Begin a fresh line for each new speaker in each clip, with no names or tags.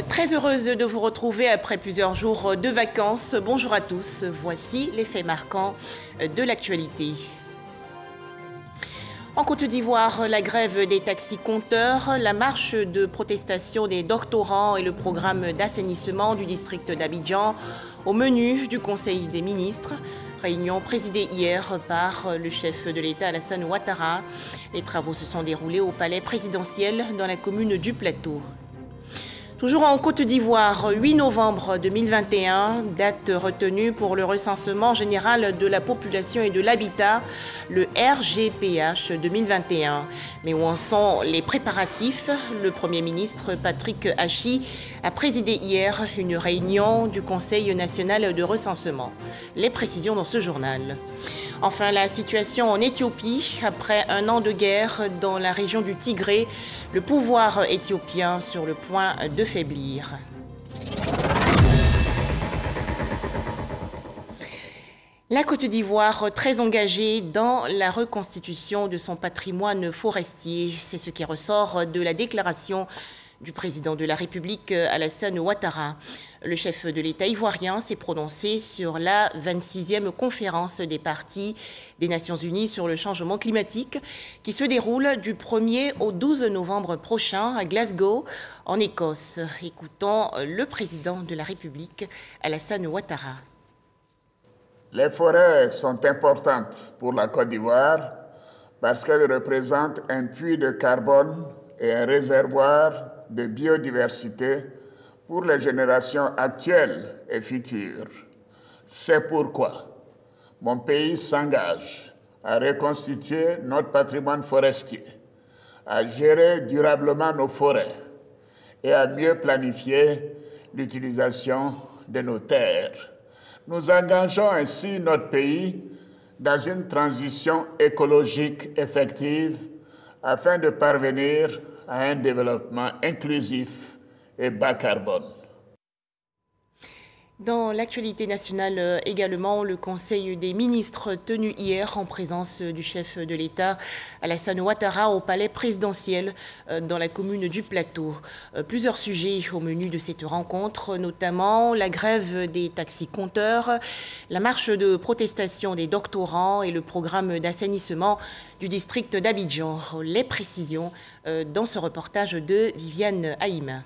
Très heureuse de vous retrouver après plusieurs jours de vacances. Bonjour à tous, voici les faits marquants de l'actualité. En Côte d'Ivoire, la grève des taxis-compteurs, la marche de protestation des doctorants et le programme d'assainissement du district d'Abidjan au menu du Conseil des ministres. Réunion présidée hier par le chef de l'État Alassane Ouattara. Les travaux se sont déroulés au palais présidentiel dans la commune du Plateau. Toujours en Côte d'Ivoire, 8 novembre 2021, date retenue pour le recensement général de la population et de l'habitat, le RGPH 2021. Mais où en sont les préparatifs? Le Premier ministre Patrick Hachi a présidé hier une réunion du Conseil national de recensement. Les précisions dans ce journal. Enfin, la situation en Éthiopie, après un an de guerre dans la région du Tigré, le pouvoir éthiopien sur le point de faiblir. La Côte d'Ivoire très engagée dans la reconstitution de son patrimoine forestier, c'est ce qui ressort de la déclaration du président de la République Alassane Ouattara. Le chef de l'État ivoirien s'est prononcé sur la 26e conférence des parties des Nations Unies sur le changement climatique qui se déroule du 1er au 12 novembre prochain à Glasgow, en Écosse. Écoutons le président de la République Alassane Ouattara.
Les forêts sont importantes pour la Côte d'Ivoire parce qu'elles représentent un puits de carbone et un réservoir de biodiversité pour les générations actuelles et futures. C'est pourquoi mon pays s'engage à reconstituer notre patrimoine forestier, à gérer durablement nos forêts et à mieux planifier l'utilisation de nos terres. Nous engageons ainsi notre pays dans une transition écologique effective afin de parvenir à un développement inclusif et bas carbone.
Dans l'actualité nationale également, le Conseil des ministres tenu hier en présence du chef de l'État Alassane Ouattara au palais présidentiel dans la commune du Plateau. Plusieurs sujets au menu de cette rencontre, notamment la grève des taxis-compteurs, la marche de protestation des doctorants et le programme d'assainissement du district d'Abidjan. Les précisions dans ce reportage de Viviane Haïm.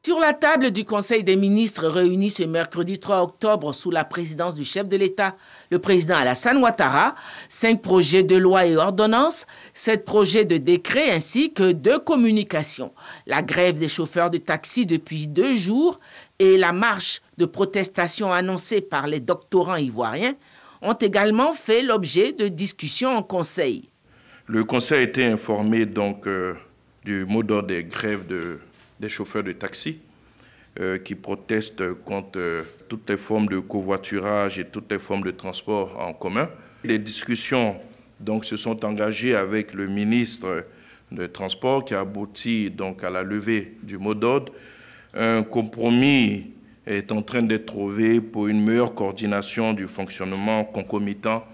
Sur la table du Conseil des ministres réuni ce mercredi 3 octobre sous la présidence du chef de l'État, le président Alassane Ouattara, 5 projets de loi et ordonnances, 7 projets de décret ainsi que 2 communications. La grève des chauffeurs de taxi depuis 2 jours et la marche de protestation annoncée par les doctorants ivoiriens ont également fait l'objet de discussions en Conseil.
Le Conseil a été informé donc du mot d'ordre des grèves des chauffeurs de taxi qui protestent contre toutes les formes de covoiturage et toutes les formes de transport en commun. Les discussions donc, se sont engagées avec le ministre des Transports qui a abouti donc, à la levée du mot d'ordre. Un compromis est en train d'être trouvé pour une meilleure coordination du fonctionnement concomitant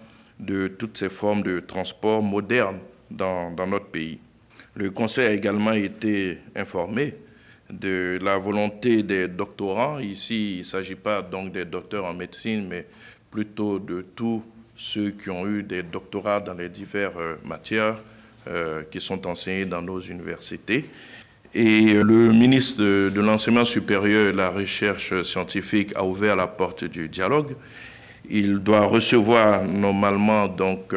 de toutes ces formes de transport modernes dans notre pays. Le Conseil a également été informé de la volonté des doctorants. Ici, il ne s'agit pas donc des docteurs en médecine, mais plutôt de tous ceux qui ont eu des doctorats dans les diverses matières qui sont enseignés dans nos universités. Et le ministre de l'Enseignement supérieur et de la Recherche scientifique a ouvert la porte du dialogue. Il doit recevoir normalement donc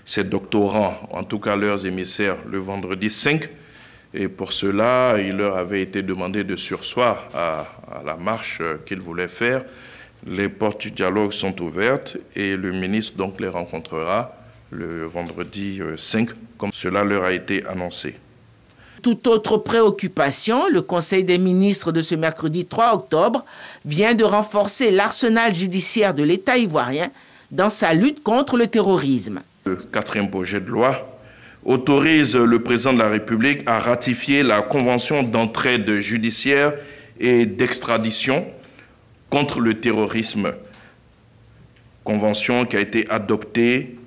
ces doctorants, en tout cas leurs émissaires, le vendredi 5. Et pour cela, il leur avait été demandé de surseoir à la marche qu'ils voulaient faire. Les portes du dialogue sont ouvertes et le ministre donc les rencontrera le vendredi 5, comme cela leur a été annoncé.
Toute autre préoccupation, le Conseil des ministres de ce mercredi 3 octobre vient de renforcer l'arsenal judiciaire de l'État ivoirien dans sa lutte contre le terrorisme.
Le 4e projet de loi autorise le président de la République à ratifier la convention d'entraide judiciaire et d'extradition contre le terrorisme. Convention qui a été adoptée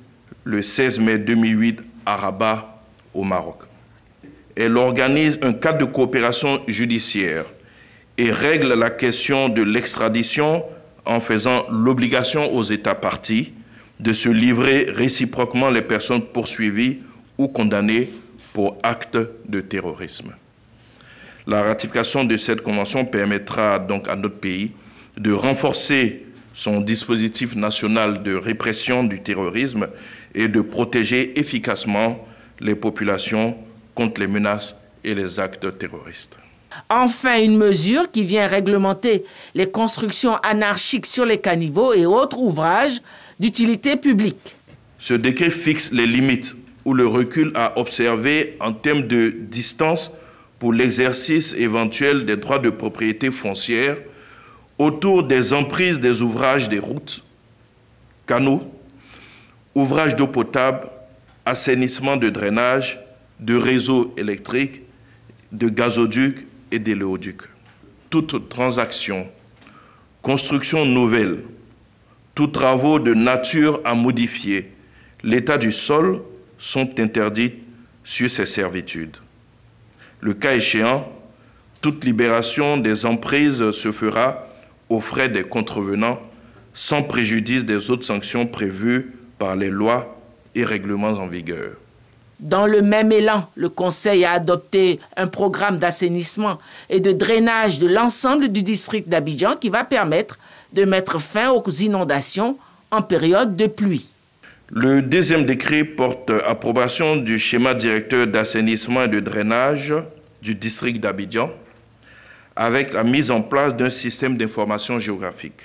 le 16 mai 2008 à Rabat, au Maroc. Elle organise un cadre de coopération judiciaire et règle la question de l'extradition en faisant l'obligation aux États parties de se livrer réciproquement les personnes poursuivies ou condamnées pour actes de terrorisme. La ratification de cette convention permettra donc à notre pays de renforcer son dispositif national de répression du terrorisme et de protéger efficacement les populations contre les menaces et les actes terroristes.
Enfin, une mesure qui vient réglementer les constructions anarchiques sur les caniveaux et autres ouvrages d'utilité publique.
Ce décret fixe les limites ou le recul à observer en termes de distance pour l'exercice éventuel des droits de propriété foncière autour des emprises des ouvrages des routes, canaux, ouvrages d'eau potable, assainissement de drainage, de réseaux électriques, de gazoducs et d'éléoducs. Toute transaction, construction nouvelle, tous travaux de nature à modifier l'état du sol sont interdits sur ces servitudes. Le cas échéant, toute libération des emprises se fera aux frais des contrevenants sans préjudice des autres sanctions prévues par les lois et règlements en vigueur.
Dans le même élan, le Conseil a adopté un programme d'assainissement et de drainage de l'ensemble du district d'Abidjan qui va permettre de mettre fin aux inondations en période de pluie.
Le deuxième décret porte approbation du schéma directeur d'assainissement et de drainage du district d'Abidjan avec la mise en place d'un système d'information géographique.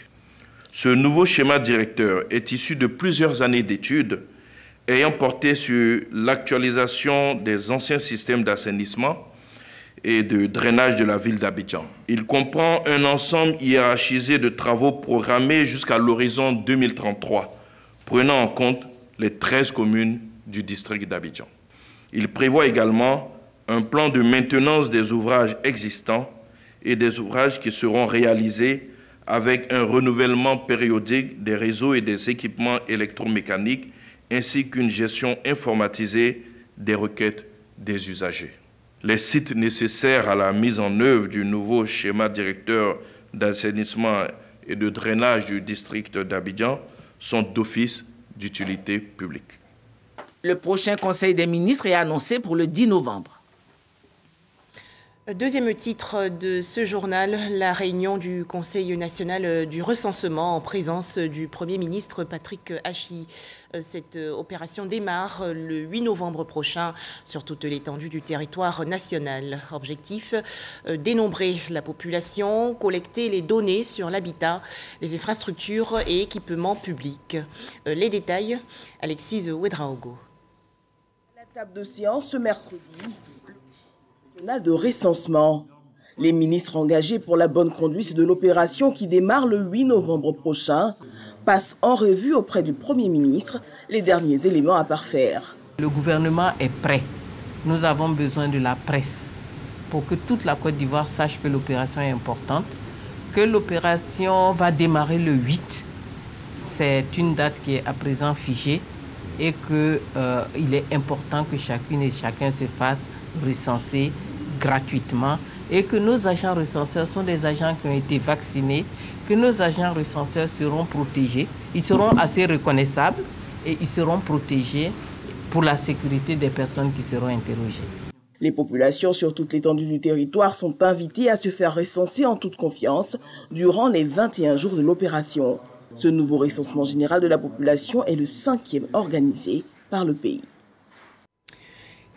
Ce nouveau schéma directeur est issu de plusieurs années d'études ayant porté sur l'actualisation des anciens systèmes d'assainissement et de drainage de la ville d'Abidjan. Il comprend un ensemble hiérarchisé de travaux programmés jusqu'à l'horizon 2033, prenant en compte les 13 communes du district d'Abidjan. Il prévoit également un plan de maintenance des ouvrages existants et des ouvrages qui seront réalisés avec un renouvellement périodique des réseaux et des équipements électromécaniques ainsi qu'une gestion informatisée des requêtes des usagers. Les sites nécessaires à la mise en œuvre du nouveau schéma directeur d'assainissement et de drainage du district d'Abidjan sont d'office d'utilité publique.
Le prochain Conseil des ministres est annoncé pour le 10 novembre.
Deuxième titre de ce journal, la réunion du Conseil national du recensement en présence du Premier ministre Patrick Hachi. Cette opération démarre le 8 novembre prochain sur toute l'étendue du territoire national. Objectif, dénombrer la population, collecter les données sur l'habitat, les infrastructures et équipements publics. Les détails, Alexis Ouedraogo.
La table de séance ce mercredi de recensement. Les ministres engagés pour la bonne conduite de l'opération qui démarre le 8 novembre prochain passent en revue auprès du Premier ministre les derniers éléments à parfaire.
Le gouvernement est prêt. Nous avons besoin de la presse pour que toute la Côte d'Ivoire sache que l'opération est importante, que l'opération va démarrer le 8. C'est une date qui est à présent figée et qu'il est important que chacune et chacun se fasse recenser gratuitement et que nos agents recenseurs sont des agents qui ont été vaccinés, que nos agents recenseurs seront protégés, ils seront assez reconnaissables et ils seront protégés pour la sécurité des personnes qui seront interrogées.
Les populations sur toute l'étendue du territoire sont invitées à se faire recenser en toute confiance durant les 21 jours de l'opération. Ce nouveau recensement général de la population est le 5e organisé par le pays.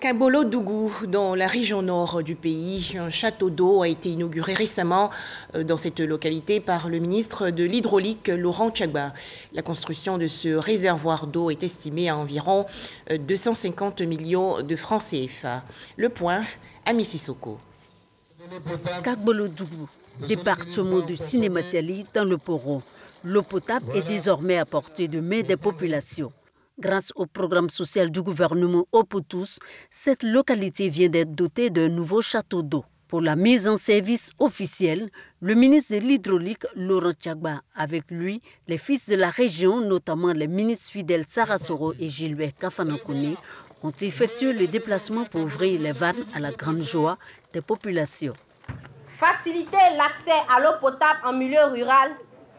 Kabolo-Dougou, dans la région nord du pays, un château d'eau a été inauguré récemment dans cette localité par le ministre de l'Hydraulique, Laurent Tchagba. La construction de ce réservoir d'eau est estimée à environ 250 millions de francs CFA. Le point à Mississoko.
Kabolo-Dougou, département de Sinématiali dans le Poro. L'eau potable est désormais à portée de main des populations. Grâce au programme social du gouvernement Eau pour tous, cette localité vient d'être dotée d'un nouveau château d'eau. Pour la mise en service officielle, le ministre de l'Hydraulique, Laurent Tchagba, avec lui, les fils de la région, notamment les ministres fidèles Sarah Soro et Gilbert Kafanokone, ont effectué le déplacement pour ouvrir les vannes à la grande joie des populations.
Faciliter l'accès à l'eau potable en milieu rural,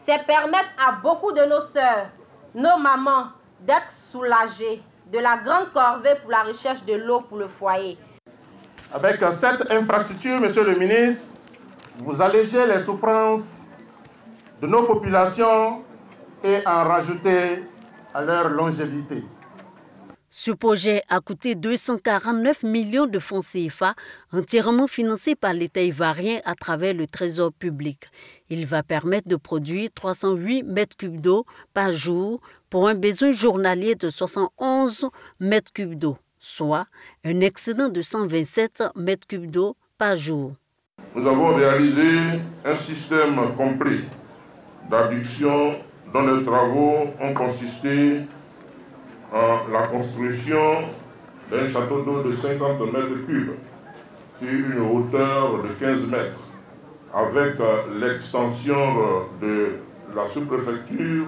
c'est permettre à beaucoup de nos sœurs, nos mamans, d'être soulagées de la grande corvée pour la recherche de l'eau pour le foyer.
Avec cette infrastructure, Monsieur le ministre, vous allégez les souffrances de nos populations et en rajouter à leur longévité.
Ce projet a coûté 249 millions de francs CFA, entièrement financé par l'État ivoirien à travers le Trésor public. Il va permettre de produire 308 mètres cubes d'eau par jour pour un besoin journalier de 71 mètres cubes d'eau, soit un excédent de 127 mètres cubes d'eau par jour.
Nous avons réalisé un système complet d'adduction dont les travaux ont consisté en la construction d'un château d'eau de 50 mètres cubes sur une hauteur de 15 mètres avec l'extension de la sous-préfecture.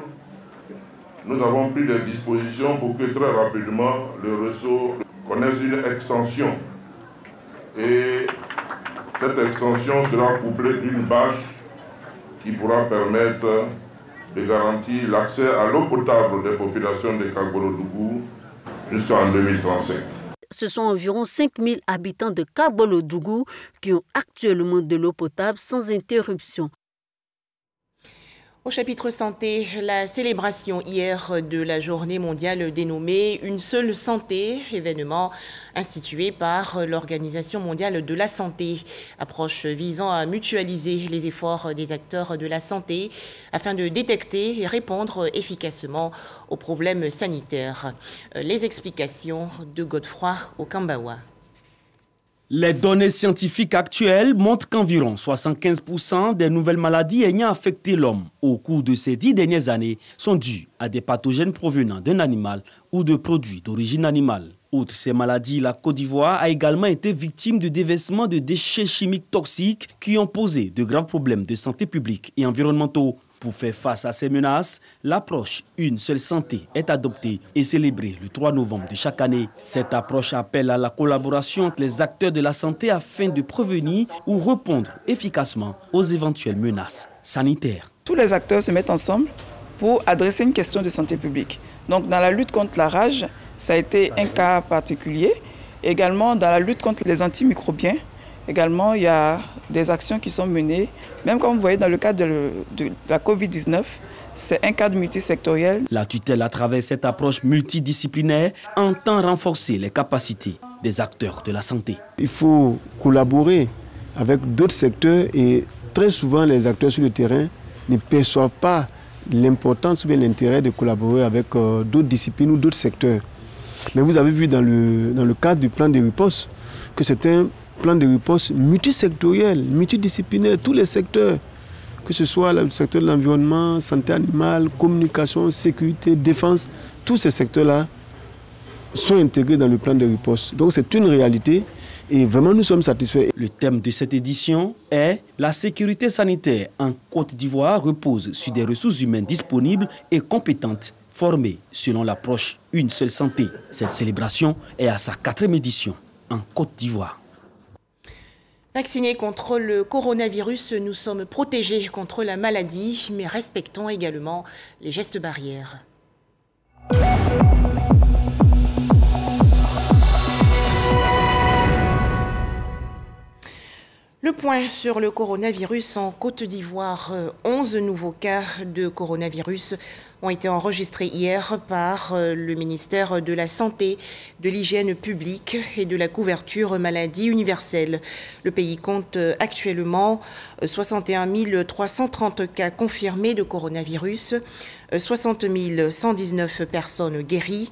Nous avons pris des dispositions pour que très rapidement le réseau connaisse une extension. Et cette extension sera couplée d'une bâche qui pourra permettre de garantir l'accès à l'eau potable des populations de Kagbolo-Dougou jusqu'en 2035.
Ce sont environ 5000 habitants de Kagbolo-Dougou qui ont actuellement de l'eau potable sans interruption.
Au chapitre santé, la célébration hier de la journée mondiale dénommée Une seule santé, événement institué par l'Organisation mondiale de la santé, approche visant à mutualiser les efforts des acteurs de la santé afin de détecter et répondre efficacement aux problèmes sanitaires. Les explications de Godefroy Okambawa.
Les données scientifiques actuelles montrent qu'environ 75% des nouvelles maladies ayant affecté l'homme au cours de ces 10 dernières années sont dues à des pathogènes provenant d'un animal ou de produits d'origine animale. Outre ces maladies, la Côte d'Ivoire a également été victime de déversement de déchets chimiques toxiques qui ont posé de graves problèmes de santé publique et environnementaux. Pour faire face à ces menaces, l'approche Une seule santé est adoptée et célébrée le 3 novembre de chaque année. Cette approche appelle à la collaboration entre les acteurs de la santé afin de prévenir ou répondre efficacement aux éventuelles menaces sanitaires.
Tous les acteurs se mettent ensemble pour adresser une question de santé publique. Donc dans la lutte contre la rage, ça a été un cas particulier. Également dans la lutte contre les antimicrobiens, également il y a des actions qui sont menées. Même comme vous voyez dans le cadre de la Covid-19, c'est un cadre multisectoriel. La
tutelle à travers cette approche multidisciplinaire entend renforcer les capacités des acteurs de la santé.
Il faut collaborer avec d'autres secteurs et très souvent les acteurs sur le terrain ne perçoivent pas l'importance ou bien l'intérêt de collaborer avec d'autres disciplines ou d'autres secteurs. Mais vous avez vu dans le cadre du plan de riposte que c'est un plan de riposte multisectoriel, multidisciplinaire, tous les secteurs, que ce soit le secteur de l'environnement, santé animale, communication, sécurité, défense, tous ces secteurs-là sont intégrés dans le plan de riposte. Donc c'est une réalité et vraiment nous sommes satisfaits.
Le thème de cette édition est « La sécurité sanitaire en Côte d'Ivoire repose sur des ressources humaines disponibles et compétentes, formées selon l'approche Une seule santé ». Cette célébration est à sa 4e édition en Côte d'Ivoire.
Vaccinés contre le coronavirus, nous sommes protégés contre la maladie, mais respectons également les gestes barrières. Le point sur le coronavirus en Côte d'Ivoire. 11 nouveaux cas de coronavirus ont été enregistrés hier par le ministère de la Santé, de l'Hygiène publique et de la couverture maladie universelle. Le pays compte actuellement 61 330 cas confirmés de coronavirus, 60 119 personnes guéries,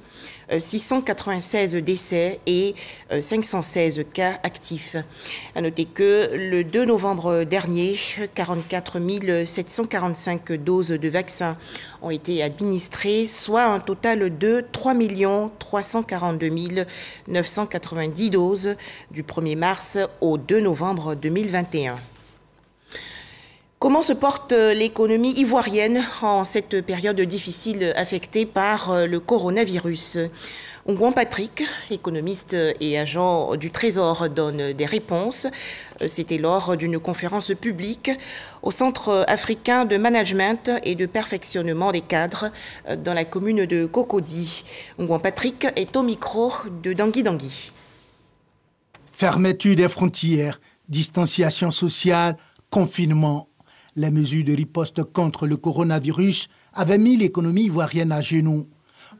696 décès et 516 cas actifs. À noter que le 2 novembre dernier, 44 745 doses de vaccins ont été administrées, soit un total de 3 342 990 doses du 1er mars au 2 novembre 2021. Comment se porte l'économie ivoirienne en cette période difficile affectée par le coronavirus? Ngouan Patrick, économiste et agent du Trésor, donne des réponses. C'était lors d'une conférence publique au Centre africain de management et de perfectionnement des cadres dans la commune de Cocody. Ngouan Patrick est au micro de Dangui Dangui.
Fermeture des frontières, distanciation sociale, confinement. Les mesures de riposte contre le coronavirus avaient mis l'économie ivoirienne à genoux.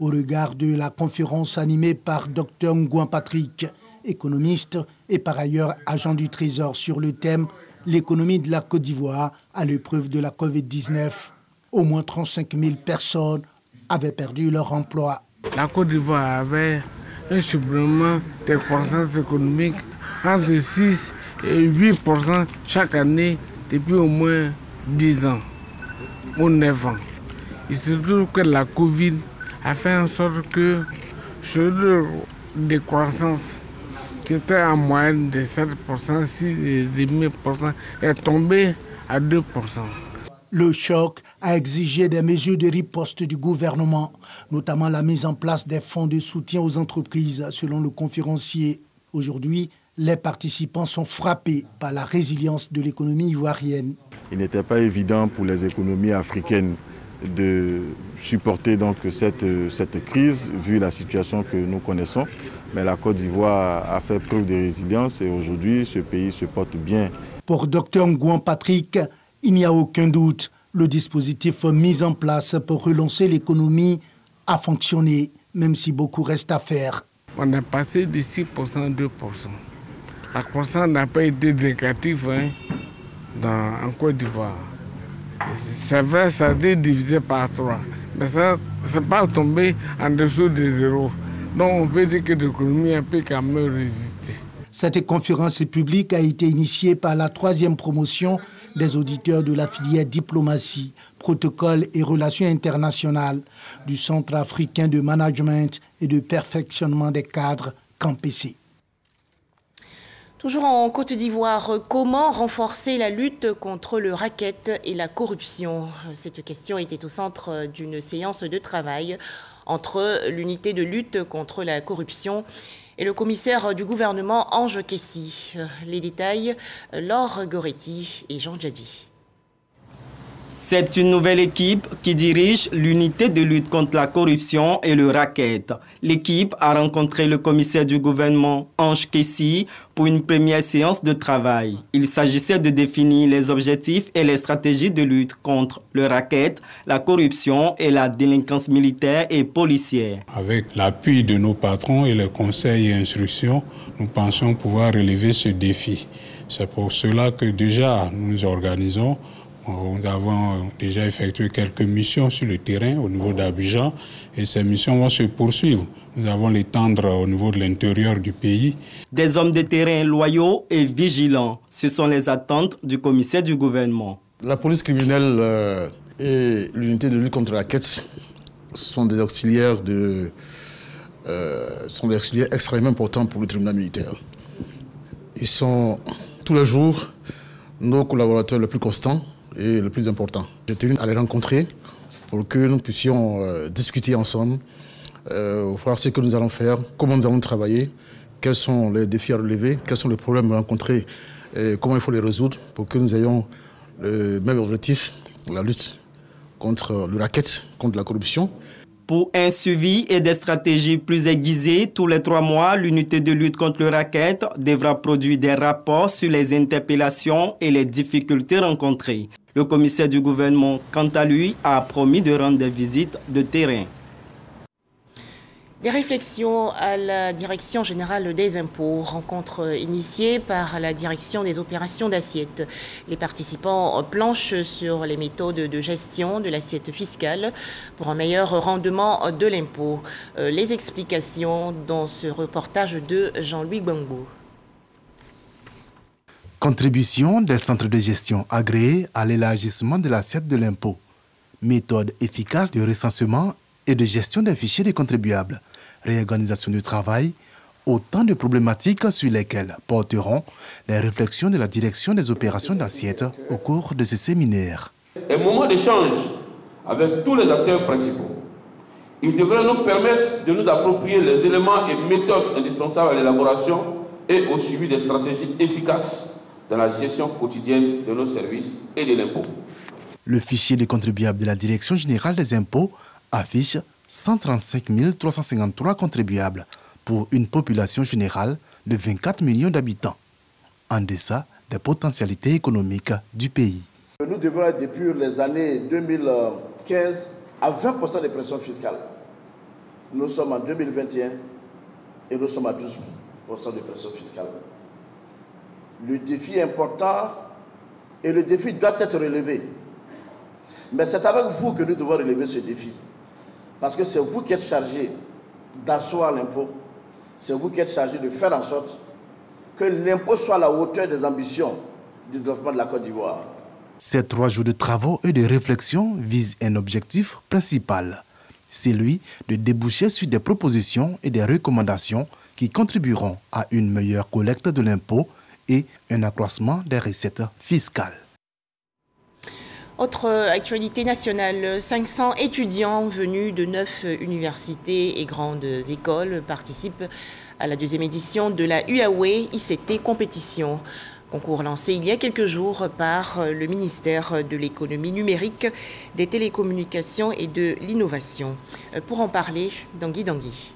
Au regard de la conférence animée par Dr Ngouan Patrick, économiste et par ailleurs agent du Trésor sur le thème « L'économie de la Côte d'Ivoire à l'épreuve de la Covid-19 », au moins 35 000 personnes avaient perdu leur emploi.
La Côte d'Ivoire avait un supplément de croissance économique entre 6 et 8% chaque année depuis au moins 10 ans ou 9 ans. Il se trouve que la Covid a fait en sorte que ce taux de croissance qui était en moyenne de 7%, 6,5% est tombé à 2%.
Le choc a exigé des mesures de riposte du gouvernement, notamment la mise en place des fonds de soutien aux entreprises, selon le conférencier. Aujourd'hui, les participants sont frappés par la résilience de l'économie ivoirienne.
Il n'était pas évident pour les économies africaines de supporter donc cette crise, vu la situation que nous connaissons. Mais la Côte d'Ivoire a fait preuve de résilience et aujourd'hui, ce pays se porte bien.
Pour Dr Ngouan Patrick, il n'y a aucun doute. Le dispositif mis en place pour relancer l'économie a fonctionné, même si beaucoup reste à faire.
On est passé de 6% à 2%. La croissance n'a pas été négative en Côte d'Ivoire. C'est vrai, ça a été divisé par 3, mais ça n'est pas tombé en dessous de 0. Donc on peut dire que l'économie peut quand même résister.
Cette conférence publique a été initiée par la 3e promotion des auditeurs de la filière diplomatie, protocole et relations internationales du Centre africain de management et de perfectionnement des cadres, CAMPC.
Toujours en Côte d'Ivoire, comment renforcer la lutte contre le racket et la corruption? Cette question était au centre d'une séance de travail entre l'unité de lutte contre la corruption et le commissaire du gouvernement Ange Kessi. Les détails, Laure Goretti et Jean Djadji.
C'est une nouvelle équipe qui dirige l'unité de lutte contre la corruption et le racket. L'équipe a rencontré le commissaire du gouvernement Ange Kessi pour une première séance de travail. Il s'agissait de définir les objectifs et les stratégies de lutte contre le racket, la corruption et la délinquance militaire et policière.
Avec l'appui de nos patrons et les conseils et instructions, nous pensons pouvoir relever ce défi. C'est pour cela que déjà nous nous organisons. Nous avons déjà effectué quelques missions sur le terrain au niveau d'Abidjan et ces missions vont se poursuivre. Nous allons l'étendre au niveau de l'intérieur du pays.
Des hommes de terrain loyaux et vigilants, ce sont les attentes du commissaire du gouvernement.
La police criminelle et l'unité de lutte contre la racket sont des auxiliaires extrêmement importants pour le tribunal militaire. Ils sont tous les jours nos collaborateurs les plus constants et le plus important. J'ai tenu à les rencontrer pour que nous puissions discuter ensemble, voir ce que nous allons faire, comment nous allons travailler, quels sont les défis à relever, quels sont les problèmes rencontrés et comment il faut les résoudre pour que nous ayons le même objectif, la lutte contre le racket, contre la corruption.
Pour un suivi et des stratégies plus aiguisées, tous les 3 mois, l'unité de lutte contre le racket devra produire des rapports sur les interpellations et les difficultés rencontrées. Le commissaire du gouvernement, quant à lui, a promis de rendre des visites de terrain.
Des réflexions à la Direction générale des impôts, rencontre initiée par la Direction des opérations d'assiette. Les participants planchent sur les méthodes de gestion de l'assiette fiscale pour un meilleur rendement de l'impôt. Les explications dans ce reportage de Jean-Louis Gbangbo.
Contribution des centres de gestion agréés à l'élargissement de l'assiette de l'impôt. Méthode efficace de recensement et de gestion des fichiers des contribuables. Réorganisation du travail, Autant de problématiques sur lesquelles porteront les réflexions de la direction des opérations d'assiette au cours de ce séminaire.
Un moment d'échange avec tous les acteurs principaux. Il devrait nous permettre de nous approprier les éléments et méthodes indispensables à l'élaboration et au suivi des stratégies efficaces dans la gestion quotidienne de nos services et de l'impôt.
Le fichier des contribuables de la Direction générale des impôts affiche 135 353 contribuables pour une population générale de 24 millions d'habitants, en deçà des potentialités économiques du pays.
Nous devons être depuis les années 2015 à 20% de pression fiscale. Nous sommes en 2021 et nous sommes à 12% de pression fiscale. Le défi est important et le défi doit être relevé. Mais c'est avec vous que nous devons relever ce défi. Parce que c'est vous qui êtes chargé d'asseoir l'impôt. C'est vous qui êtes chargé de faire en sorte que l'impôt soit à la hauteur des ambitions du développement de la Côte d'Ivoire.
Ces 3 jours de travaux et de réflexion visent un objectif principal, celui de déboucher sur des propositions et des recommandations qui contribueront à une meilleure collecte de l'impôt et un accroissement des recettes fiscales.
Autre actualité nationale, 500 étudiants venus de 9 universités et grandes écoles participent à la 2e édition de la Huawei ICT Compétition. Concours lancé il y a quelques jours par le ministère de l'économie numérique, des télécommunications et de l'innovation. Pour en parler, Dangui Dangui.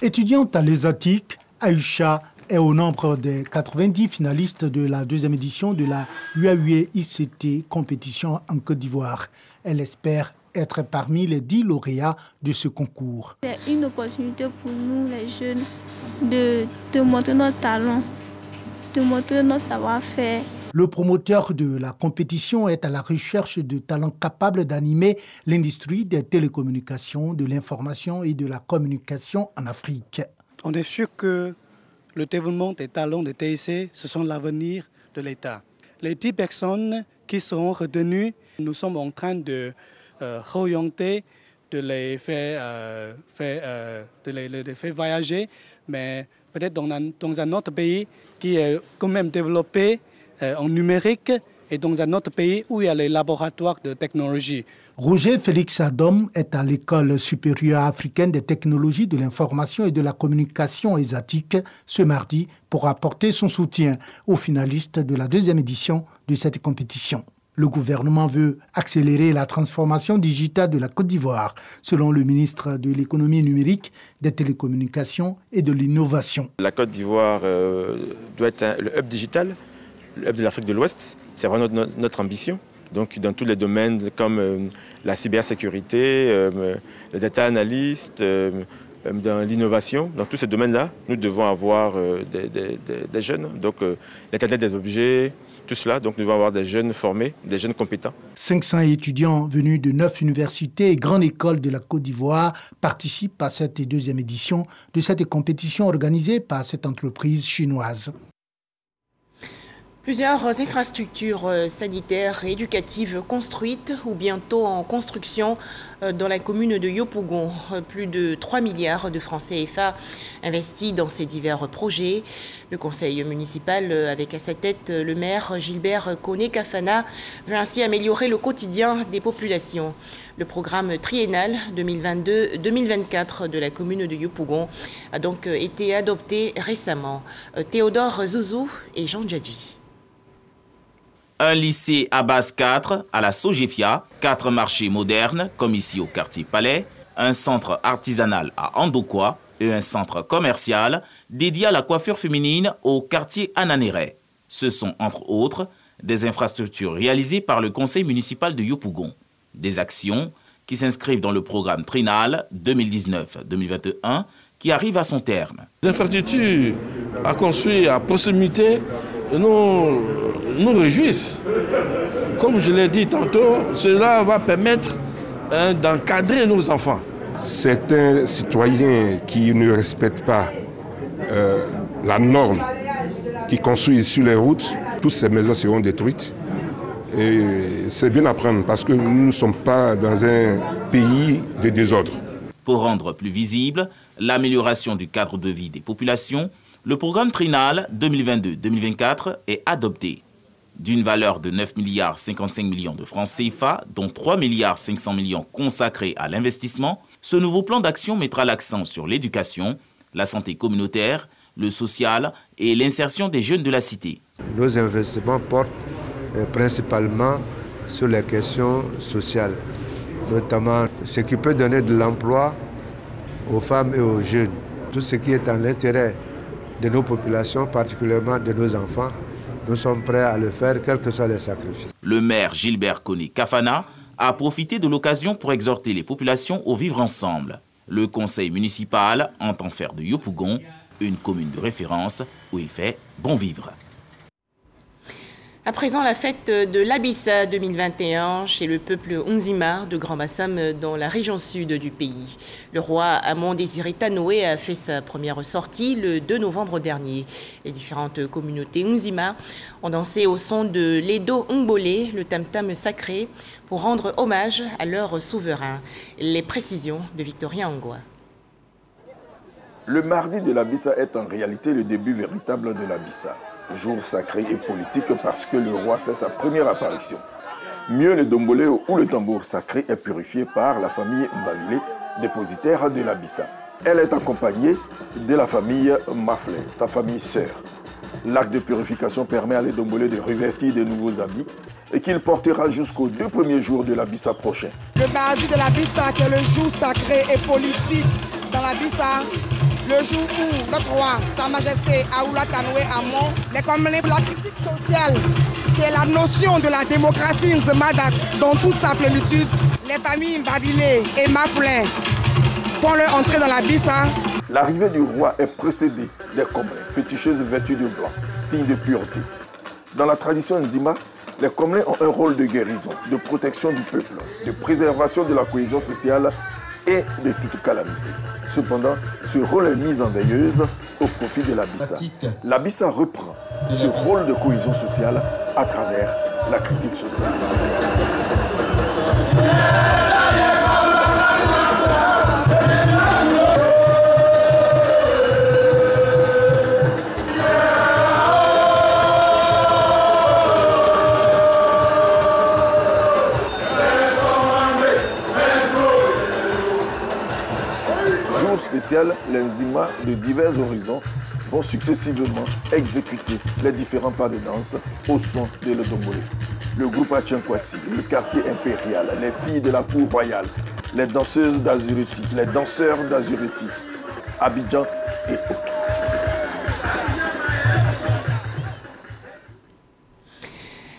Étudiante à l'ESATIC, Aïcha est au nombre des 90 finalistes de la 2e édition de la Huawei ICT Compétition en Côte d'Ivoire. Elle espère être parmi les 10 lauréats de ce concours.
C'est une opportunité pour nous, les jeunes, de montrer notre talent, de montrer notre savoir-faire.
Le promoteur de la compétition est à la recherche de talents capables d'animer l'industrie des télécommunications, de l'information et de la communication en Afrique.
On est sûr que le développement des talents de TIC, ce sont l'avenir de l'État. Les 10 personnes qui seront retenues, nous sommes en train de réorienter, de les faire voyager, mais peut-être dans un autre pays qui est quand même développé en numérique et dans un autre pays où il y a les laboratoires de technologie.
Roger Félix Adom est à l'École supérieure africaine des technologies de l'information et de la communication ESATIC ce mardi pour apporter son soutien aux finalistes de la 2e édition de cette compétition. Le gouvernement veut accélérer la transformation digitale de la Côte d'Ivoire, selon le ministre de l'économie numérique, des télécommunications et de l'innovation.
La Côte d'Ivoire doit être le hub digital, le hub de l'Afrique de l'Ouest. C'est vraiment notre ambition. Donc dans tous les domaines comme la cybersécurité, le data analyst, dans l'innovation, dans tous ces domaines-là, nous devons avoir des jeunes. Donc l'Internet des objets, tout cela, donc nous devons avoir des jeunes formés, des jeunes compétents.
500 étudiants venus de 9 universités et grandes écoles de la Côte d'Ivoire participent à cette 2e édition de cette compétition organisée par cette entreprise chinoise.
Plusieurs infrastructures sanitaires et éducatives construites ou bientôt en construction dans la commune de Yopougon. Plus de 3 milliards de francs CFA investis dans ces divers projets. Le conseil municipal, avec à sa tête le maire Gilbert Koné-Kafana, veut ainsi améliorer le quotidien des populations. Le programme triennal 2022-2024 de la commune de Yopougon a donc été adopté récemment. Théodore Zouzou et Jean Djadji.
Un lycée à base 4 à la Sogefia, 4 marchés modernes comme ici au quartier Palais, un centre artisanal à Andokwa et un centre commercial dédié à la coiffure féminine au quartier Ananéré. Ce sont entre autres des infrastructures réalisées par le conseil municipal de Yopougon. Des actions qui s'inscrivent dans le programme triennal 2019-2021 qui arrive à son terme.
Les infrastructures à construire à proximité nous réjouissent. Comme je l'ai dit tantôt, cela va permettre d'encadrer nos enfants.
Certains citoyens qui ne respectent pas la norme, qui construisent sur les routes, toutes ces maisons seront détruites. Et c'est bien à prendre parce que nous ne sommes pas dans un pays de désordre.
Pour rendre plus visible l'amélioration du cadre de vie des populations, le programme trinal 2022-2024 est adopté. D'une valeur de 9 milliards 55 millions de francs CFA, dont 3 milliards 500 millions consacrés à l'investissement, ce nouveau plan d'action mettra l'accent sur l'éducation, la santé communautaire, le social et l'insertion des jeunes de la cité.
Nos investissements portent principalement sur les questions sociales, notamment ce qui peut donner de l'emploi aux femmes et aux jeunes. Tout ce qui est en l'intérêt de nos populations, particulièrement de nos enfants, nous sommes prêts à le faire, quels que soient les sacrifices.
Le maire Gilbert Koné Kafana a profité de l'occasion pour exhorter les populations au vivre ensemble. Le conseil municipal entend faire de Yopougon une commune de référence où il fait bon vivre.
À présent, la fête de l'Abissa 2021 chez le peuple Onzima de Grand Bassam dans la région sud du pays. Le roi Amon Désiré Tanoé a fait sa première sortie le 2 novembre dernier. Les différentes communautés Onzima ont dansé au son de l'Edo Ngbolé, le tam-tam sacré, pour rendre hommage à leur souverain. Les précisions de Victorien Angoua.
Le mardi de l'Abissa est en réalité le début véritable de l'Abissa. Jour sacré et politique parce que le roi fait sa première apparition. Mieux, le dombolé ou le tambour sacré est purifié par la famille Mvavile, dépositaire de l'Abissa. Elle est accompagnée de la famille Maflé, sa famille sœur. L'acte de purification permet à l'Edombolé de revêtir de nouveaux habits et qu'il portera jusqu'aux 2 premiers jours de l'Abissa prochain.
Le mardi de l'Abissa, qui est le jour sacré et politique dans l'Abissa, le jour où notre roi, Sa Majesté Aoula Tanoé Amon, les Comlés, la critique sociale, qui est la notion de la démocratie Nzemada dans toute sa plénitude, les familles Mbabilé et Maflin font leur entrée dans l'Abissa.
L'arrivée du roi est précédée des Comlés, féticheuses vêtues de blanc, signe de pureté. Dans la tradition Nzima, les Comlés ont un rôle de guérison, de protection du peuple, de préservation de la cohésion sociale et de toute calamité. Cependant, ce rôle est mis en veilleuse au profit de l'Abissa. L'Abissa reprend ce rôle de cohésion sociale à travers la critique sociale. Spécial, les Nzima de divers horizons vont successivement exécuter les différents pas de danse au son de l'Edombolé. Le groupe Achenkwasi, le quartier impérial, les filles de la cour royale, les danseuses d'Azureti, les danseurs d'Azureti, Abidjan et autres.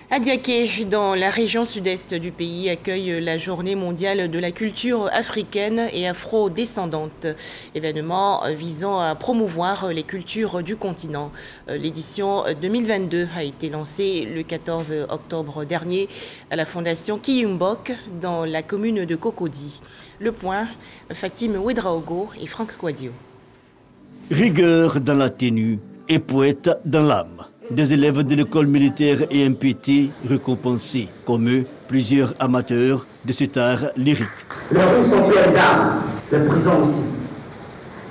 Adiaké, dans la région sud-est du pays, accueille la Journée mondiale de la culture africaine et afro-descendante, événement visant à promouvoir les cultures du continent. L'édition 2022 a été lancée le 14 octobre dernier à la fondation Kiyumbok dans la commune de Cocody. Le point, Fatim Ouedraogo et Franck Kouadio.
Rigueur dans la tenue et poète dans l'âme. Des élèves de l'école militaire et MPT récompensés. Comme eux, plusieurs amateurs de cet art lyrique.
Les rues sont pleines d'âmes, les prisons aussi.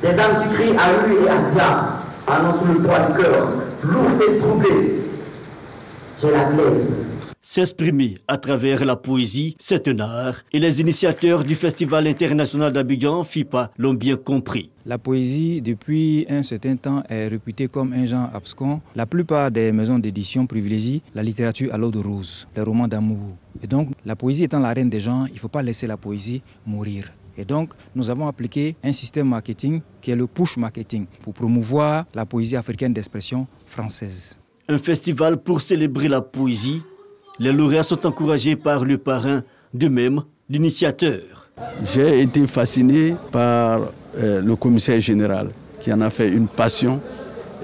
Des âmes qui crient à lui et à Dia, annoncent le poids du cœur, lourd et troublé. J'ai la glaive.
S'exprimer à travers la poésie, c'est un art, et les initiateurs du Festival international d'Abidjan, FIPA, l'ont bien compris.
La poésie, depuis un certain temps, est réputée comme un genre abscon. La plupart des maisons d'édition privilégient la littérature à l'eau de rose, les romans d'amour. Et donc, la poésie étant la reine des genres, il ne faut pas laisser la poésie mourir. Et donc, nous avons appliqué un système marketing qui est le push marketing pour promouvoir la poésie africaine d'expression française.
Un festival pour célébrer la poésie. Les lauréats sont encouragés par le parrain, de même l'initiateur.
J'ai été fasciné par le commissaire général qui en a fait une passion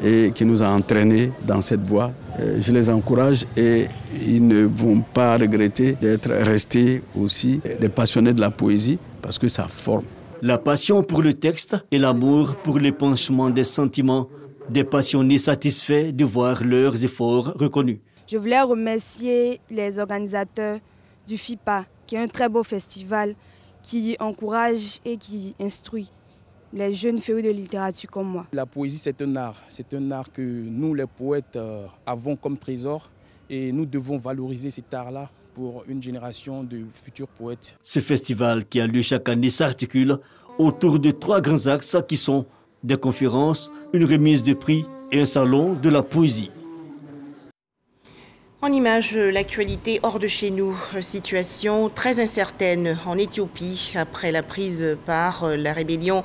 et qui nous a entraînés dans cette voie. Je les encourage et ils ne vont pas regretter d'être restés aussi des passionnés de la poésie parce que ça forme.
La passion pour le texte et l'amour pour l'épanchement des sentiments des passionnés satisfaits de voir leurs efforts reconnus.
Je voulais remercier les organisateurs du FIPA, qui est un très beau festival qui encourage et qui instruit les jeunes férus de littérature comme moi.
La poésie, c'est un art que nous les poètes avons comme trésor et nous devons valoriser cet art-là pour une génération de futurs poètes.
Ce festival qui a lieu chaque année s'articule autour de 3 grands axes qui sont des conférences, une remise de prix et un salon de la poésie.
En image, l'actualité hors de chez nous, situation très incertaine en Éthiopie après la prise par la rébellion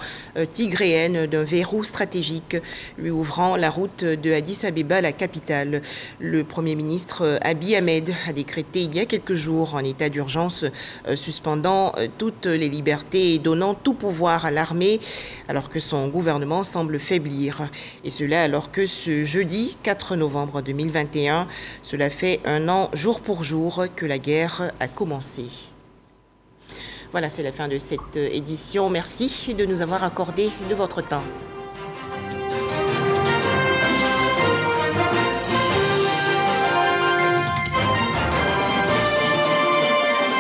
tigréenne d'un verrou stratégique lui ouvrant la route de Addis Abeba, la capitale. Le Premier ministre Abiy Ahmed a décrété il y a quelques jours un état d'urgence suspendant toutes les libertés et donnant tout pouvoir à l'armée alors que son gouvernement semble faiblir. Et cela alors que ce jeudi 4 novembre 2021, cela fait un an jour pour jour que la guerre a commencé. Voilà, c'est la fin de cette édition. Merci de nous avoir accordé de votre temps.